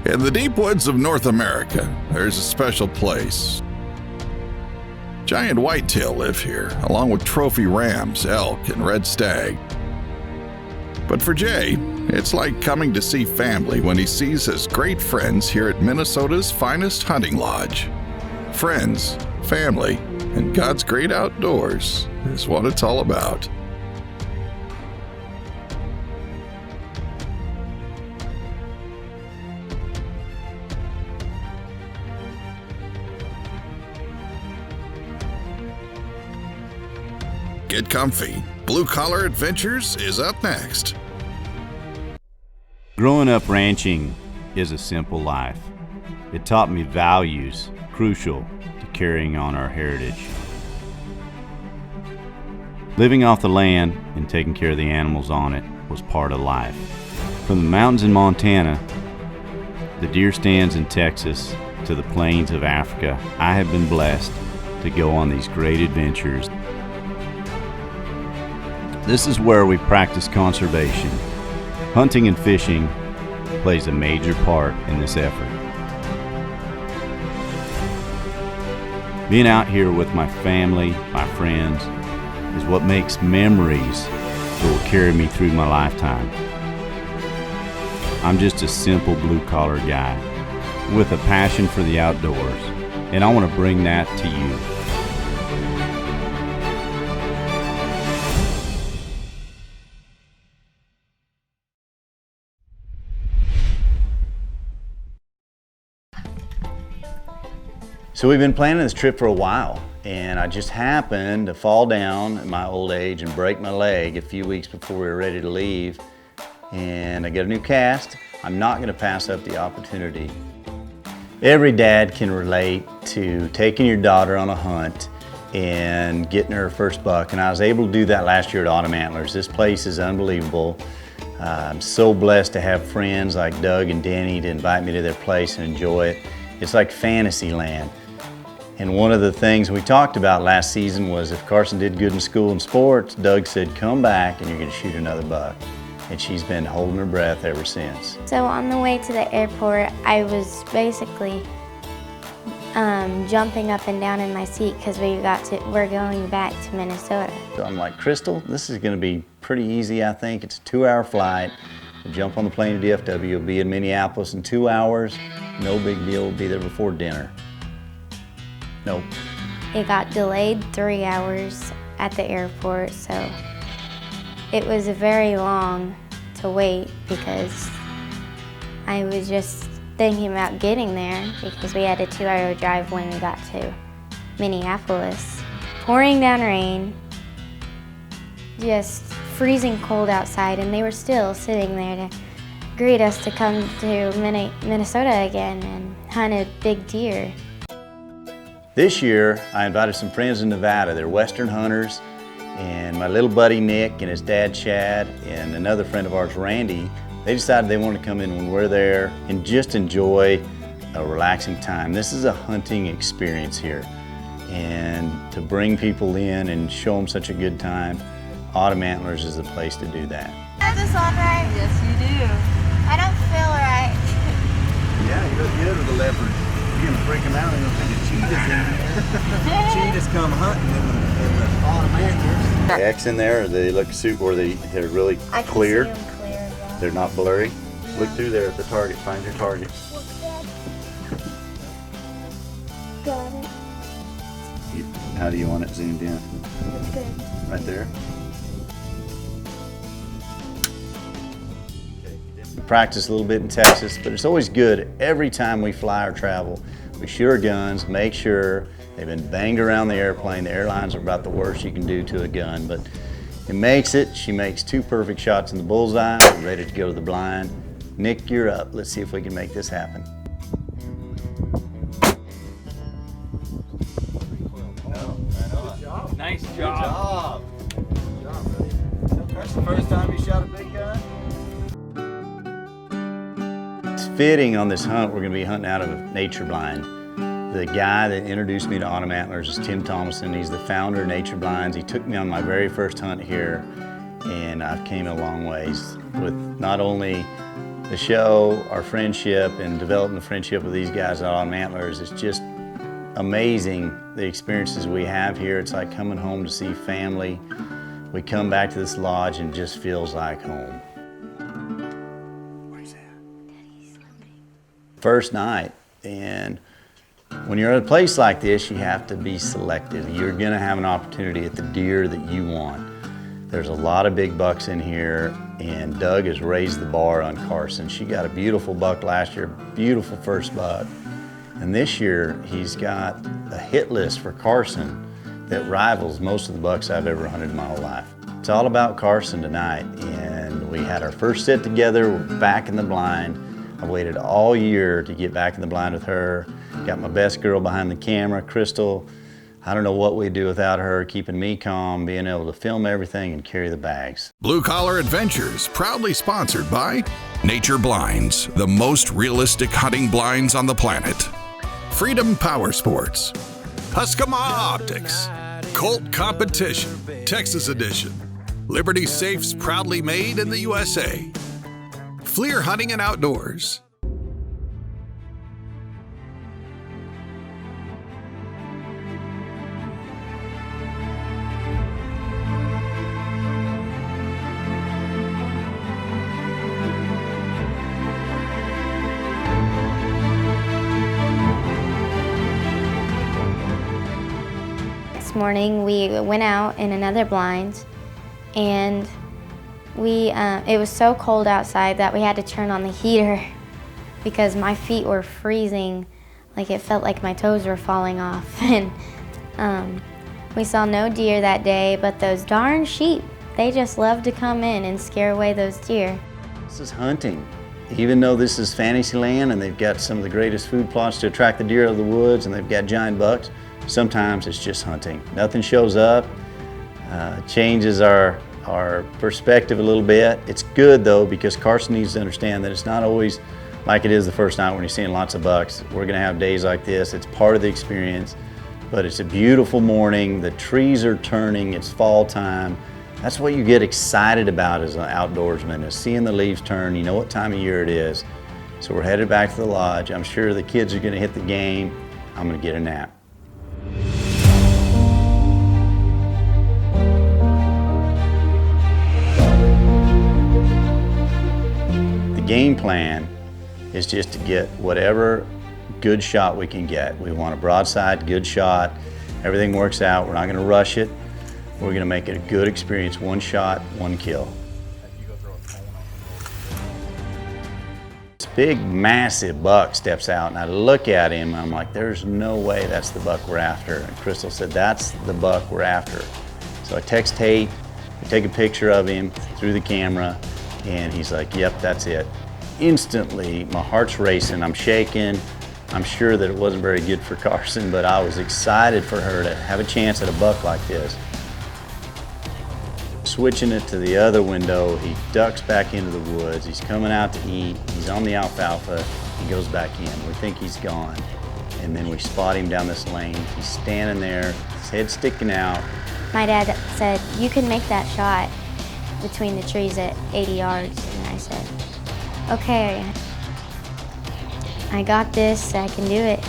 In the deep woods of North America, there's a special place. Giant whitetail live here, along with trophy rams, elk, and red stag. But for Jay, it's like coming to see family when he sees his great friends here at Minnesota's finest hunting lodge. Friends, family, and God's great outdoors is what it's all about. Get comfy. Blue Collar Adventures is up next. Growing up ranching is a simple life. It taught me values crucial to carrying on our heritage. Living off the land and taking care of the animals on it was part of life. From the mountains in Montana, the deer stands in Texas, to the plains of Africa, I have been blessed to go on these great adventures. This is where we practice conservation. Hunting and fishing plays a major part in this effort. Being out here with my family, my friends, is what makes memories that will carry me through my lifetime. I'm just a simple blue-collar guy with a passion for the outdoors, and I want to bring that to you. So we've been planning this trip for a while, and I just happened to fall down at my old age and break my leg a few weeks before we were ready to leave. And I got a new cast. I'm not going to pass up the opportunity. Every dad can relate to taking your daughter on a hunt and getting her first buck, and I was able to do that last year at Autumn Antlers. This place is unbelievable. I'm so blessed to have friends like Doug and Denny to invite me to their place and enjoy it. It's like fantasy land. And one of the things we talked about last season was if Carson did good in school and sports, Doug said, come back and you're going to shoot another buck. And she's been holding her breath ever since. So on the way to the airport, I was basically jumping up and down in my seat because we're going back to Minnesota. So I'm like, Crystal, this is going to be pretty easy, I think. It's a 2-hour flight. We'll jump on the plane to DFW. We'll be in Minneapolis in 2 hours. No big deal. We'll be there before dinner. Nope. It got delayed 3 hours at the airport, so it was very long to wait because I was just thinking about getting there because we had a 2-hour drive when we got to Minneapolis. Pouring down rain, just freezing cold outside, and they were still sitting there to greet us to come to Minnesota again and hunt a big deer. This year, I invited some friends in Nevada. They're Western hunters, and my little buddy Nick and his dad Chad and another friend of ours, Randy, they decided they wanted to come in when we're there and just enjoy a relaxing time. This is a hunting experience here, and to bring people in and show them such a good time, Autumn Antlers is the place to do that. Is this on right? Yes, you do. I don't feel right. Yeah, you look good with the leopard. You're gonna freak them out and they'll think a cheetah's in there. Cheetahs come hunting in the Autumn Antlers. The X in there, they look super, or they're really clear. I can see them clear, yeah. They're not blurry. Look through there at the target, find your target. Got it. How do you want it zoomed in? That's good. Right there? We practice a little bit in Texas, but it's always good every time we fly or travel. We shoot our guns, make sure they've been banged around the airplane. The airlines are about the worst you can do to a gun, but it makes it. She makes 2 perfect shots in the bullseye. We're ready to go to the blind. Nick, you're up. Let's see if we can make this happen. Nice job. Good job, buddy. That's the first time you shot a big gun? It's fitting on this hunt, we're going to be hunting out of a nature blind. The guy that introduced me to Autumn Antlers is Tim Thomason. He's the founder of Nature Blinds. He took me on my very first hunt here, and I've came a long ways with not only the show, our friendship, and developing the friendship with these guys at Autumn Antlers. It's just amazing the experiences we have here. It's like coming home to see family. We come back to this lodge and it just feels like home. Where's that? Daddy's sleeping. First night, and when you're at a place like this, you have to be selective. You're gonna have an opportunity at the deer that you want. There's a lot of big bucks in here, and Doug has raised the bar on Carson. She got a beautiful buck last year, beautiful first buck. And this year, he's got a hit list for Carson that rivals most of the bucks I've ever hunted in my whole life. It's all about Carson tonight, and we had our first sit together. We're back in the blind. I waited all year to get back in the blind with her. Got my best girl behind the camera, Crystal. I don't know what we'd do without her, keeping me calm, being able to film everything and carry the bags. Blue Collar Adventures, proudly sponsored by Nature Blinds, the most realistic hunting blinds on the planet. Freedom Power Sports, Huskama Optics, Colt Competition, Texas Edition, Liberty Safes, proudly made in the USA. Fleer Hunting and Outdoors. This morning we went out in another blind, and it was so cold outside that we had to turn on the heater because my feet were freezing. Like, it felt like my toes were falling off. And we saw no deer that day, but those darn sheep, they just love to come in and scare away those deer. This is hunting. Even though this is fantasy land and they've got some of the greatest food plots to attract the deer out of the woods and they've got giant bucks, sometimes it's just hunting. Nothing shows up, changes our perspective a little bit. It's good though, because Carson needs to understand that it's not always like it is the first night when you're seeing lots of bucks. We're gonna have days like this. It's part of the experience, but it's a beautiful morning. The trees are turning, it's fall time. That's what you get excited about as an outdoorsman, is seeing the leaves turn. You know what time of year it is. So we're headed back to the lodge. I'm sure the kids are gonna hit the game. I'm gonna get a nap. The game plan is just to get whatever good shot we can get. We want a broadside, good shot. Everything works out. We're not gonna rush it. We're gonna make it a good experience. One shot, one kill. This big, massive buck steps out, and I look at him, I'm like, there's no way that's the buck we're after. And Crystal said, that's the buck we're after. So I text Tate, we take a picture of him through the camera, and he's like, yep, that's it. Instantly, my heart's racing, I'm shaking. I'm sure that it wasn't very good for Carson, but I was excited for her to have a chance at a buck like this. Switching it to the other window, he ducks back into the woods. He's coming out to eat. He's on the alfalfa. He goes back in. We think he's gone. And then we spot him down this lane. He's standing there, his head sticking out. My dad said, you can make that shot between the trees at 80 yards. And I said, okay, I got this, I can do it.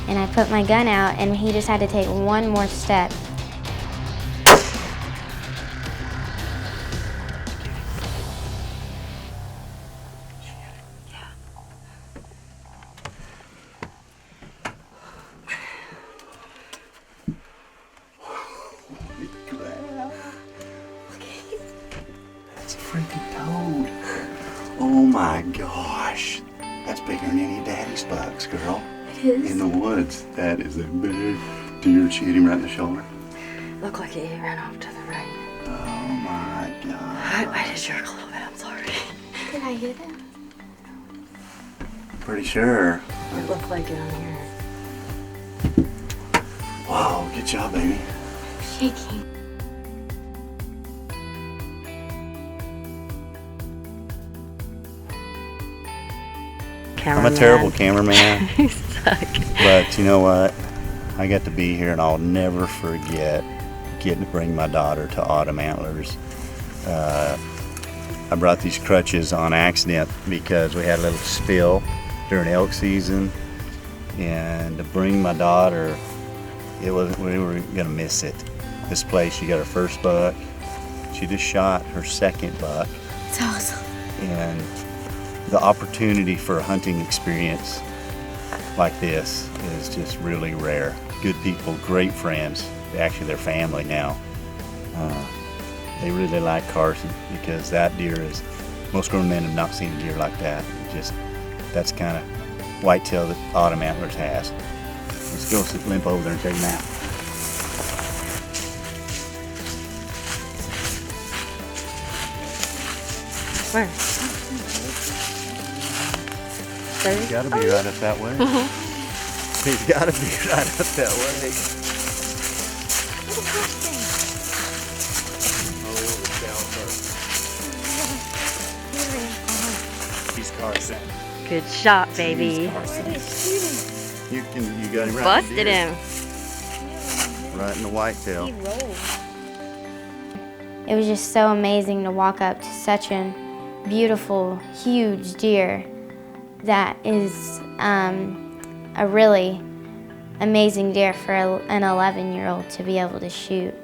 And I put my gun out, and he just had to take one more step. That's a freaking toad. Oh my gosh. That's bigger than any of Daddy's bucks, girl. It is. In the woods. That is a big deer. She hit him right in the shoulder. Looked like he ran off to the right. Oh my God. I did jerk a little bit, I'm sorry. Did I hit him? Pretty sure. It looked like it on here. Wow, good job, baby. Shaking. I'm a terrible cameraman, You suck. but you know what? I got to be here, and I'll never forget getting to bring my daughter to Autumn Antlers. I brought these crutches on accident because we had a little spill during elk season, and to bring my daughter, we were gonna miss it. This place, she got her first buck. She just shot her second buck. It's awesome. And the opportunity for a hunting experience like this is just really rare. Good people, great friends, actually they're family now. They really like Carson because that deer is, most grown men have not seen a deer like that. That's kind of whitetail that Autumn Antlers has. Let's go limp over there and check him out. Where? He's got to be right up that way. He's got to be right up that way. He's Carson. Good shot, baby. You got him right. Busted him. Right in the whitetail. It was just so amazing to walk up to such a beautiful, huge deer that is a really amazing deer for an 11-year-old to be able to shoot.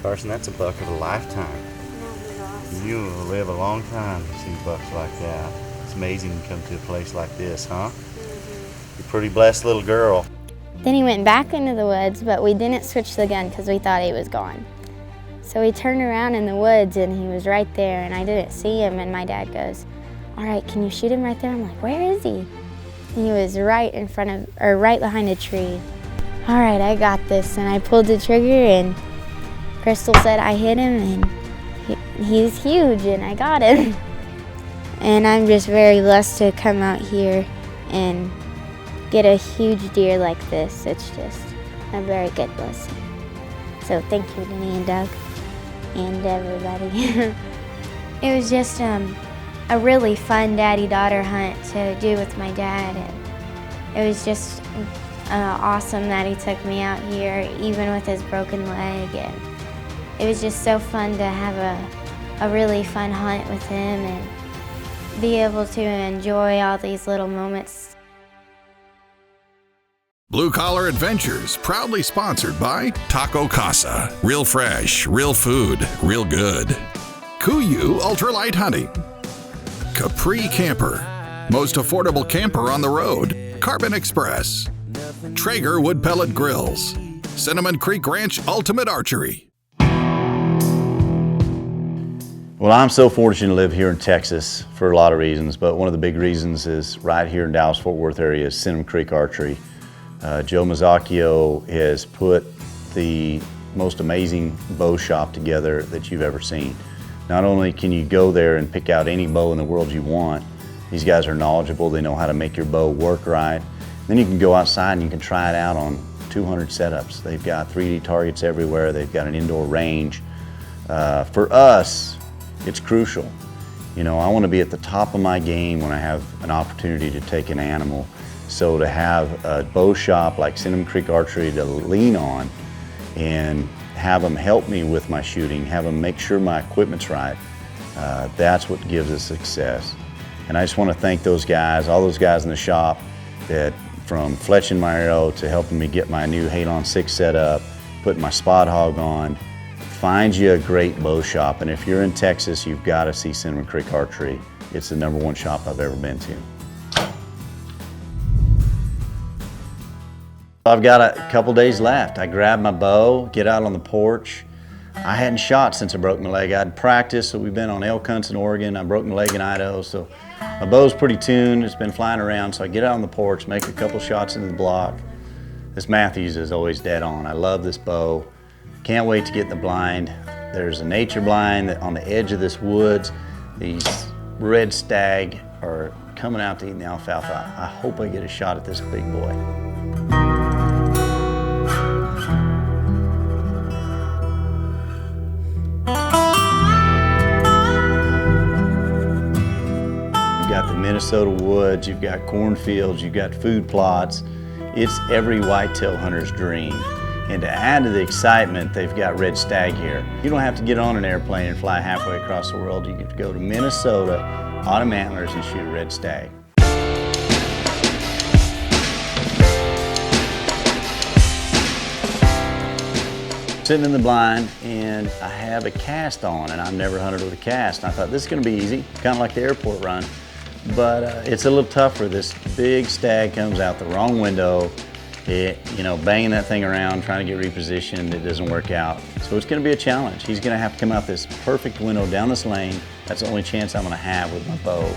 Carson, that's a buck of a lifetime. You will live a long time to see bucks like that. It's amazing to come to a place like this, huh? You're a pretty blessed little girl. Then he went back into the woods, but we didn't switch the gun because we thought he was gone. So we turned around in the woods and he was right there and I didn't see him, and my dad goes, "All right, can you shoot him right there?" I'm like, "Where is he?" And he was right in front of, or right behind a tree. All right, I got this. And I pulled the trigger and Crystal said I hit him, and he's huge and I got him. And I'm just very blessed to come out here and get a huge deer like this. It's just a very good blessing. So thank you, Denny and Doug and everybody. It was just a really fun daddy-daughter hunt to do with my dad. And it was just awesome that he took me out here, even with his broken leg. And it was just so fun to have a really fun hunt with him and be able to enjoy all these little moments. Blue Collar Adventures, proudly sponsored by Taco Casa. Real fresh, real food, real good. Kuyu Ultralight Hunting. Capri Camper. Most affordable camper on the road. Carbon Express. Traeger Wood Pellet Grills. Cinnamon Creek Ranch Ultimate Archery. Well, I'm so fortunate to live here in Texas for a lot of reasons, but one of the big reasons is right here in Dallas-Fort Worth area is Cinnamon Creek Archery. Joe Mazzacchio has put the most amazing bow shop together that you've ever seen. Not only can you go there and pick out any bow in the world you want, these guys are knowledgeable, they know how to make your bow work right. Then you can go outside and you can try it out on 200 setups. They've got 3D targets everywhere, they've got an indoor range. For us, it's crucial. You know, I want to be at the top of my game when I have an opportunity to take an animal. So to have a bow shop like Cinnamon Creek Archery to lean on and have them help me with my shooting, have them make sure my equipment's right, that's what gives us success. And I just want to thank those guys, all those guys in the shop, that from fletching my arrow to helping me get my new Halon 6 set up, putting my Spot Hog on. Find you a great bow shop, and if you're in Texas, you've got to see Cinnamon Creek Archery. It's the #1 shop I've ever been to. I've got a couple days left. I grab my bow, get out on the porch. I hadn't shot since I broke my leg. I'd practiced, so we've been on elk hunts in Oregon. I broke my leg in Idaho, so my bow's pretty tuned. It's been flying around, so I get out on the porch, make a couple shots into the block. This Matthews is always dead on. I love this bow. Can't wait to get in the blind. There's a nature blind on the edge of this woods. These red stag are coming out to eat the alfalfa. I hope I get a shot at this big boy. You've got the Minnesota woods, you've got cornfields, you've got food plots. It's every whitetail hunter's dream. And to add to the excitement, they've got red stag here. You don't have to get on an airplane and fly halfway across the world. You can go to Minnesota, Autumn Antlers, and shoot a red stag. Sitting in the blind, and I have a cast on, and I've never hunted with a cast. And I thought, this is gonna be easy, kind of like the airport run. But it's a little tougher. This big stag comes out the wrong window. Banging that thing around, trying to get repositioned, it doesn't work out. So it's gonna be a challenge. He's gonna have to come out this perfect window down this lane. That's the only chance I'm gonna have with my bow,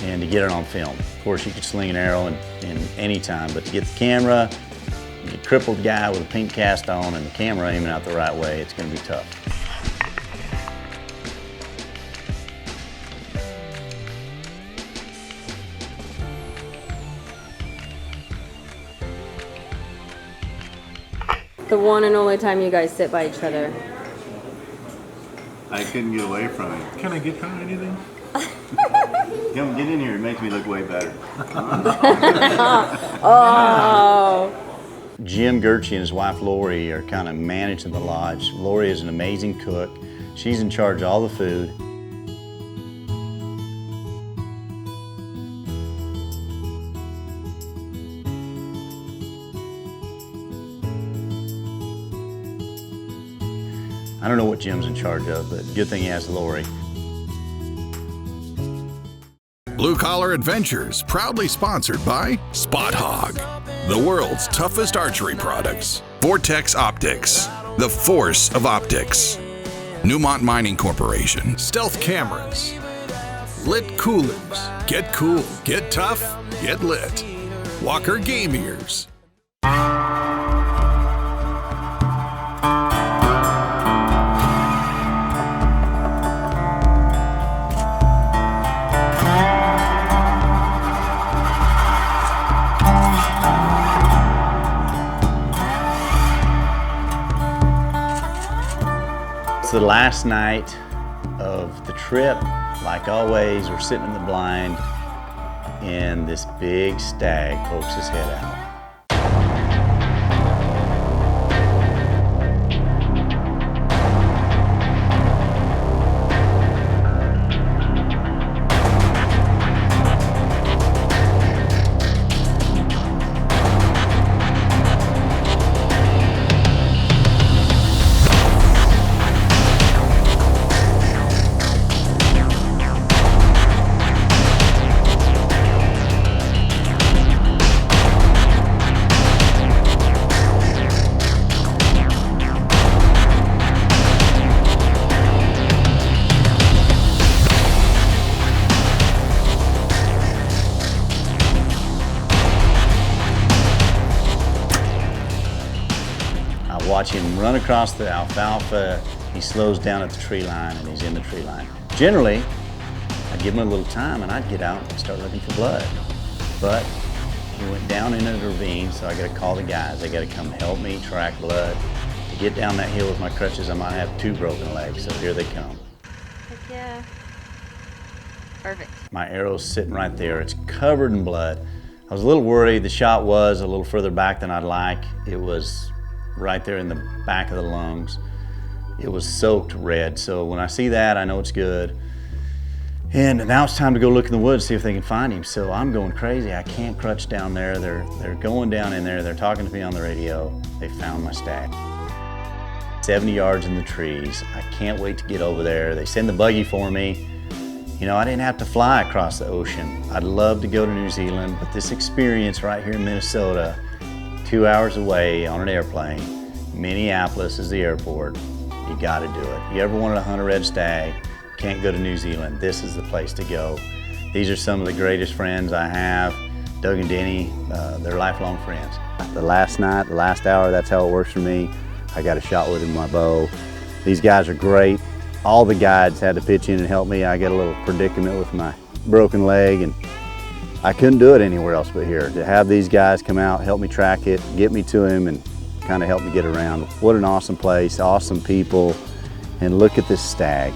and to get it on film. Of course, you could sling an arrow in any time, but to get the camera, a crippled guy with a pink cast on and the camera aiming out the right way, it's gonna be tough. The one and only time you guys sit by each other. I couldn't get away from it. Can I get her anything? Come get in here, it makes me look way better. Oh. Jim Gertchie and his wife Lori are kind of managing the lodge. Lori is an amazing cook. She's in charge of all the food. I don't know what Jim's in charge of, but good thing he has Lori. Blue Collar Adventures, proudly sponsored by Spot Hog, the world's toughest archery products. Vortex Optics, the force of optics. Newmont Mining Corporation, Stealth Cameras. Lit Coolers, get cool, get tough, get lit. Walker Game Ears. It's the last night of the trip. Like always, we're sitting in the blind, and this big stag pokes his head out. Watch him run across the alfalfa. He slows down at the tree line, and he's in the tree line. Generally, I'd give him a little time and I'd get out and start looking for blood. But he went down into the ravine, so I gotta call the guys. They gotta come help me track blood. To get down that hill with my crutches, I might have 2 broken legs, so here they come. Heck yeah. Perfect. My arrow's sitting right there. It's covered in blood. I was a little worried. The shot was a little further back than I'd like. It was right there in the back of the lungs. It was soaked red, so when I see that, I know it's good. And now it's time to go look in the woods, see if they can find him. So I'm going crazy. I can't crutch down there. They're going down in there. They're talking to me on the radio. They found my stag. 70 yards in the trees. I can't wait to get over there. They send the buggy for me. You know, I didn't have to fly across the ocean. I'd love to go to New Zealand, but this experience right here in Minnesota, 2 hours away on an airplane, Minneapolis is the airport. You gotta do it. You ever wanted to hunt a red stag, can't go to New Zealand, this is the place to go. These are some of the greatest friends I have. Doug and Denny, they're lifelong friends. The last night, the last hour, that's how it works for me. I got a shot with him with my bow. These guys are great. All the guides had to pitch in and help me. I got a little predicament with my broken leg, and I couldn't do it anywhere else but here. To have these guys come out, help me track it, get me to him, and kind of help me get around. What an awesome place, awesome people, and look at this stag.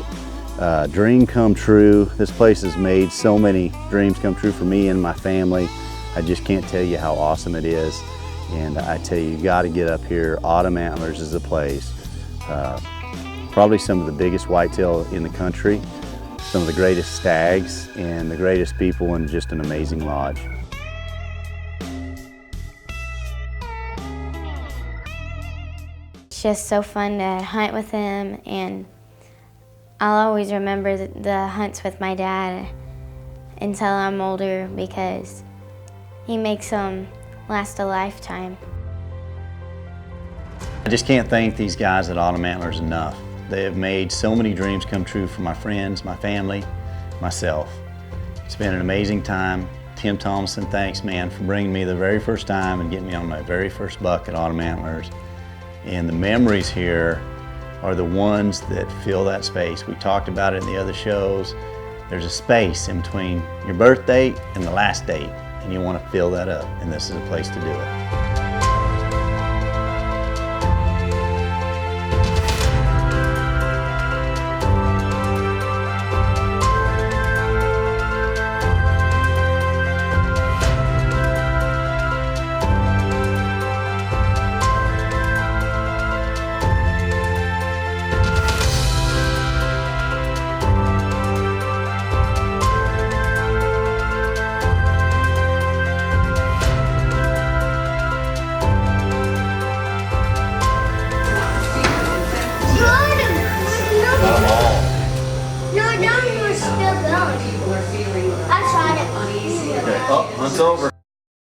Dream come true. This place has made so many dreams come true for me and my family. I just can't tell you how awesome it is. And I tell you, you got to get up here. Autumn Antlers is the place. Probably some of the biggest whitetail in the country, some of the greatest stags, and the greatest people, and just an amazing lodge. It's just so fun to hunt with him, and I'll always remember the hunts with my dad until I'm older because he makes them last a lifetime. I just can't thank these guys at Autumn Antlers enough. They have made so many dreams come true for my friends, my family, myself. It's been an amazing time. Tim Thompson, thanks man for bringing me the very first time and getting me on my very first buck at Autumn Antlers. And the memories here are the ones that fill that space. We talked about it in the other shows. There's a space in between your birth date and the last date, and you want to fill that up, and this is a place to do it. No, no, we're still going. I tried it. Oh, hunt's over.